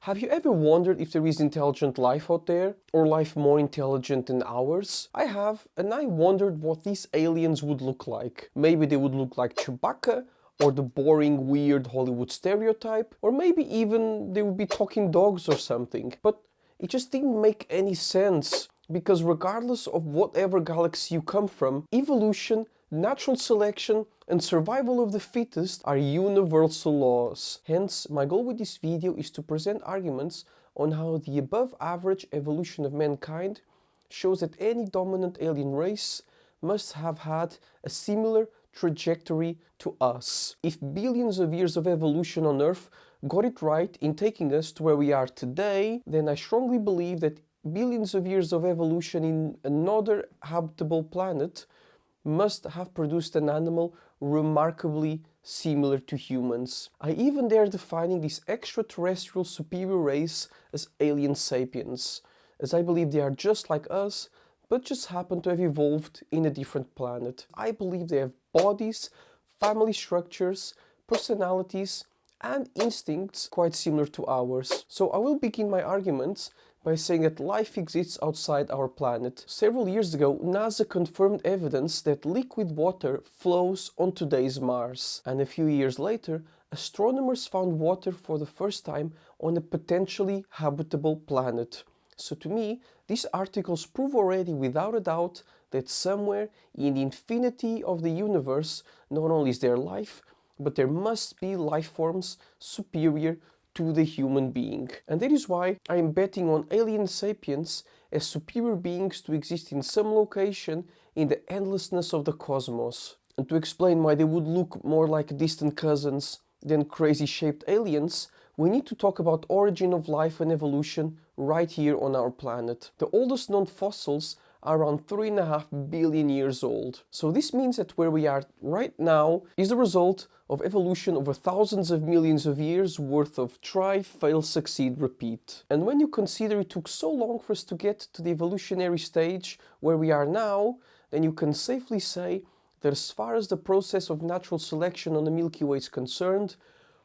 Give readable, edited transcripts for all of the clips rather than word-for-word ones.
Have you ever wondered if there is intelligent life out there, or life more intelligent than ours? I have, and I wondered what these aliens would look like. Maybe they would look like Chewbacca, or the boring, weird Hollywood stereotype, or maybe even they would be talking dogs or something. But it just didn't make any sense, because regardless of whatever galaxy you come from, evolution, natural selection, and survival of the fittest are universal laws. Hence, my goal with this video is to present arguments on how the above average evolution of mankind shows that any dominant alien race must have had a similar trajectory to us. If billions of years of evolution on Earth got it right in taking us to where we are today, then I strongly believe that billions of years of evolution in another habitable planet must have produced an animal remarkably similar to humans. I even dare defining this extraterrestrial superior race as alien sapiens, as I believe they are just like us, but just happen to have evolved in a different planet. I believe they have bodies, family structures, personalities, and instincts quite similar to ours. So I will begin my arguments by saying that life exists outside our planet. Several years ago, NASA confirmed evidence that liquid water flows on today's Mars. And a few years later, astronomers found water for the first time on a potentially habitable planet. So to me, these articles prove already without a doubt that somewhere in the infinity of the universe, not only is there life, but there must be life forms superior to the human being. And that is why I am betting on alien sapiens as superior beings to exist in some location in the endlessness of the cosmos. And to explain why they would look more like distant cousins than crazy-shaped aliens, we need to talk about origin of life and evolution right here on our planet. The oldest known fossils are around 3.5 billion years old. So this means that where we are right now is the result of evolution over thousands of millions of years worth of try, fail, succeed, repeat. And when you consider it took so long for us to get to the evolutionary stage where we are now, then you can safely say that as far as the process of natural selection on the Milky Way is concerned,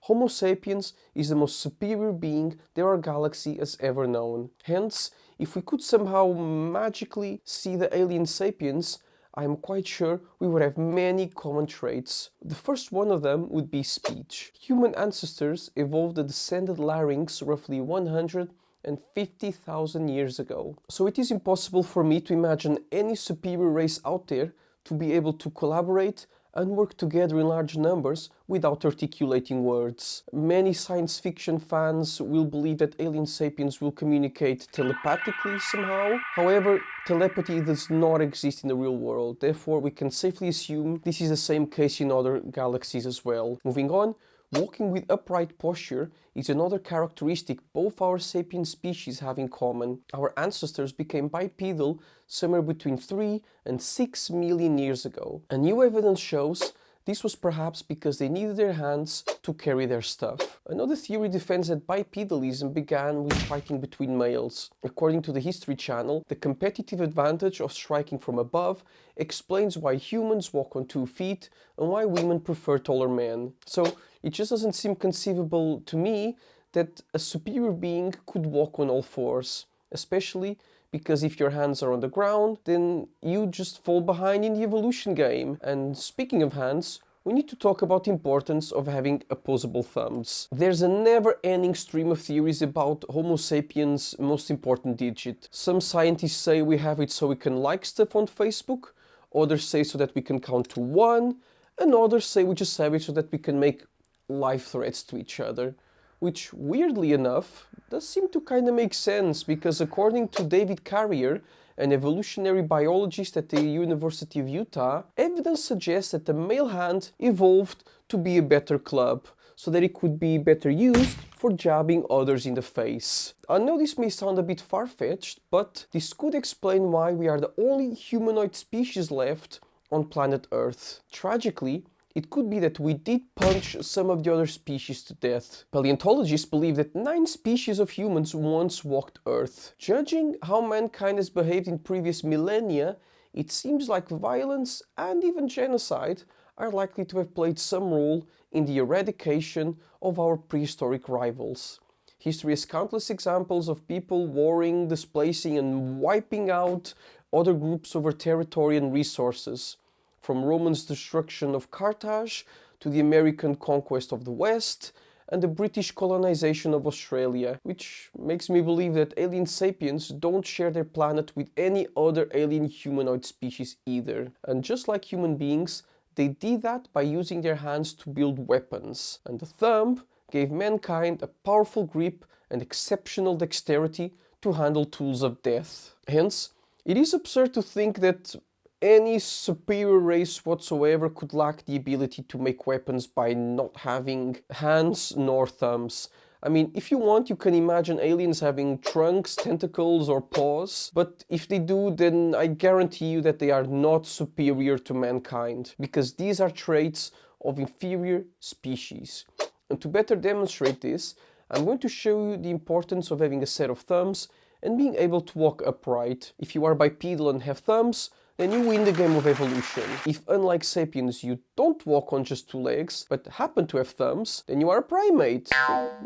Homo sapiens is the most superior being that our galaxy has ever known. Hence, if we could somehow magically see the alien sapiens, I am quite sure we would have many common traits. The first one of them would be speech. Human ancestors evolved the descended larynx roughly 150,000 years ago. So it is impossible for me to imagine any superior race out there to be able to collaborate and work together in large numbers without articulating words. Many science fiction fans will believe that alien sapiens will communicate telepathically somehow. However, telepathy does not exist in the real world. Therefore, we can safely assume this is the same case in other galaxies as well. Moving on, walking with upright posture is another characteristic both our sapien species have in common. Our ancestors became bipedal somewhere between 3 and 6 million years ago. And new evidence shows this was perhaps because they needed their hands to carry their stuff. Another theory defends that bipedalism began with fighting between males. According to the History Channel, the competitive advantage of striking from above explains why humans walk on 2 feet and why women prefer taller men. So it just doesn't seem conceivable to me that a superior being could walk on all fours, especially because if your hands are on the ground, then you just fall behind in the evolution game. And speaking of hands, we need to talk about the importance of having opposable thumbs. There's a never-ending stream of theories about Homo sapiens' most important digit. Some scientists say we have it so we can like stuff on Facebook, others say so that we can count to 1, and others say we just have it so that we can make life threats to each other. Which, weirdly enough, does seem to kind of make sense, because according to David Carrier, an evolutionary biologist at the University of Utah, evidence suggests that the male hand evolved to be a better club, so that it could be better used for jabbing others in the face. I know this may sound a bit far-fetched, but this could explain why we are the only humanoid species left on planet Earth. Tragically, it could be that we did punch some of the other species to death. Paleontologists believe that 9 species of humans once walked Earth. Judging how mankind has behaved in previous millennia, it seems like violence and even genocide are likely to have played some role in the eradication of our prehistoric rivals. History has countless examples of people warring, displacing, and wiping out other groups over territory and resources, from Romans' destruction of Carthage to the American conquest of the West and the British colonization of Australia, which makes me believe that alien sapiens don't share their planet with any other alien humanoid species either. And just like human beings, they did that by using their hands to build weapons, and the thumb gave mankind a powerful grip and exceptional dexterity to handle tools of death. Hence, it is absurd to think that any superior race whatsoever could lack the ability to make weapons by not having hands nor thumbs. I mean, if you want, you can imagine aliens having trunks, tentacles, or paws, but if they do, then I guarantee you that they are not superior to mankind, because these are traits of inferior species. And to better demonstrate this, I'm going to show you the importance of having a set of thumbs and being able to walk upright. If you are bipedal and have thumbs, then you win the game of evolution. If, unlike sapiens, you don't walk on just two legs, but happen to have thumbs, then you are a primate.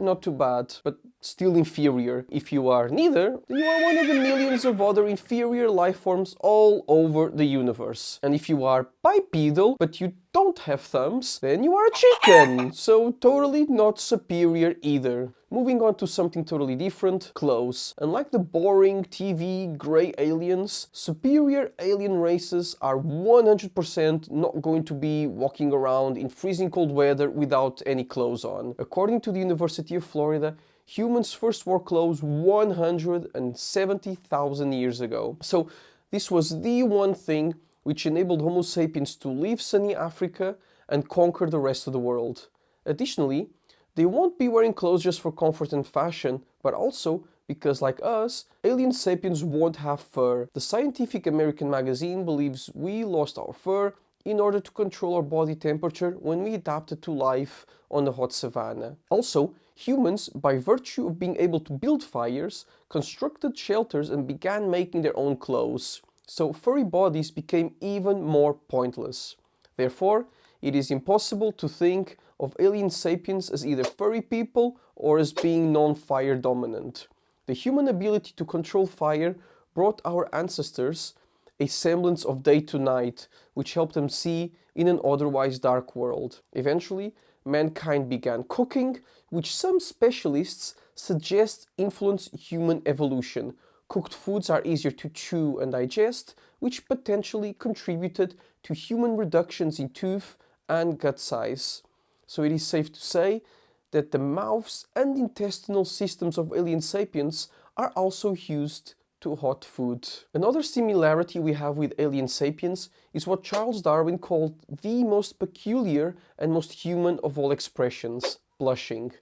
Not too bad, but still inferior. If you are neither, then you are one of the millions of other inferior life forms all over the universe. And if you are bipedal, but you don't have thumbs, then you are a chicken. So totally not superior either. Moving on to something totally different, clothes. Unlike the boring TV grey aliens, superior alien races are 100% not going to be walking around in freezing cold weather without any clothes on. According to the University of Florida, humans first wore clothes 170,000 years ago. So this was the one thing which enabled Homo sapiens to leave sunny Africa and conquer the rest of the world. Additionally, they won't be wearing clothes just for comfort and fashion, but also because, like us, alien sapiens won't have fur. The Scientific American magazine believes we lost our fur in order to control our body temperature when we adapted to life on the hot savanna. Also, humans, by virtue of being able to build fires, constructed shelters and began making their own clothes. So furry bodies became even more pointless. Therefore, it is impossible to think of alien sapiens as either furry people or as being non-fire dominant. The human ability to control fire brought our ancestors a semblance of day to night, which helped them see in an otherwise dark world. Eventually, mankind began cooking, which some specialists suggest influenced human evolution. Cooked foods are easier to chew and digest, which potentially contributed to human reductions in tooth and gut size. So it is safe to say that the mouths and intestinal systems of alien sapiens are also used to hot food. Another similarity we have with alien sapiens is what Charles Darwin called the most peculiar and most human of all expressions, blushing.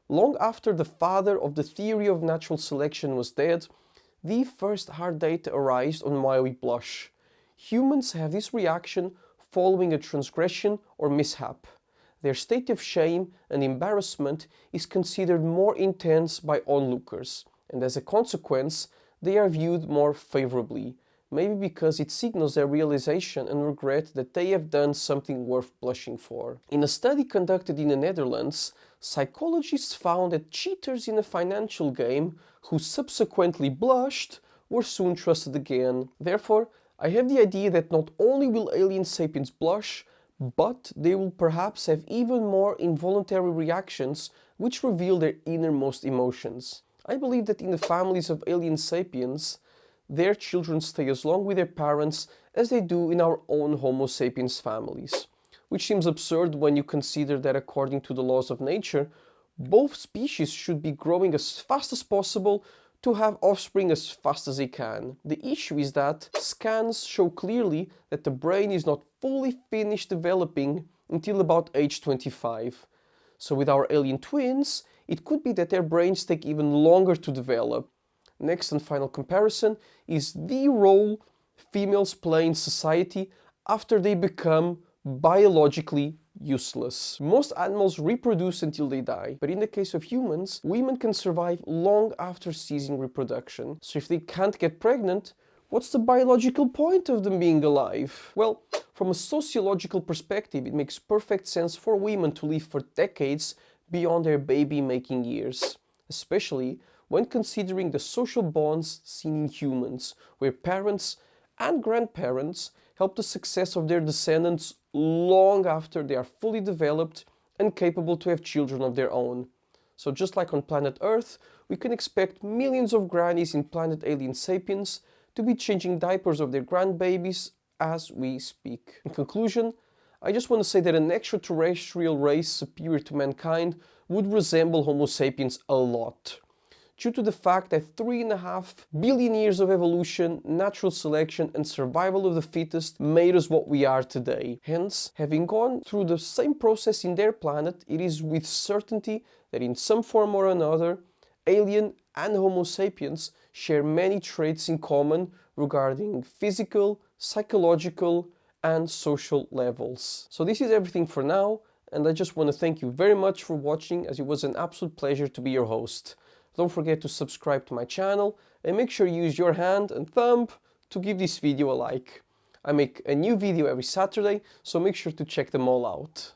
Long after the father of the theory of natural selection was dead, the first hard data arised on why we blush. Humans have this reaction following a transgression or mishap. Their state of shame and embarrassment is considered more intense by onlookers, and as a consequence, they are viewed more favorably, maybe because it signals their realization and regret that they have done something worth blushing for. In a study conducted in the Netherlands, psychologists found that cheaters in a financial game who subsequently blushed were soon trusted again. Therefore, I have the idea that not only will alien sapiens blush, but they will perhaps have even more involuntary reactions which reveal their innermost emotions. I believe that in the families of alien sapiens, their children stay as long with their parents as they do in our own Homo sapiens families, which seems absurd when you consider that according to the laws of nature, both species should be growing as fast as possible to have offspring as fast as they can. The issue is that scans show clearly that the brain is not fully finished developing until about age 25. So with our alien twins, it could be that their brains take even longer to develop. Next and final comparison is the role females play in society after they become biologically useless. Most animals reproduce until they die, but in the case of humans, women can survive long after ceasing reproduction. So if they can't get pregnant, what's the biological point of them being alive? Well, from a sociological perspective, it makes perfect sense for women to live for decades beyond their baby-making years. especially when considering the social bonds seen in humans, where parents and grandparents help the success of their descendants long after they are fully developed and capable to have children of their own. So just like on planet Earth, we can expect millions of grannies in planet alien sapiens to be changing diapers of their grandbabies as we speak. In conclusion, I just want to say that an extraterrestrial race superior to mankind would resemble Homo sapiens a lot, due to the fact that 3.5 billion years of evolution, natural selection and survival of the fittest made us what we are today. Hence, having gone through the same process in their planet, it is with certainty that in some form or another, alien and Homo sapiens share many traits in common regarding physical, psychological and social levels. So this is everything for now, and I just want to thank you very much for watching, as it was an absolute pleasure to be your host. Don't forget to subscribe to my channel and make sure you use your hand and thumb to give this video a like. I make a new video every Saturday, so make sure to check them all out.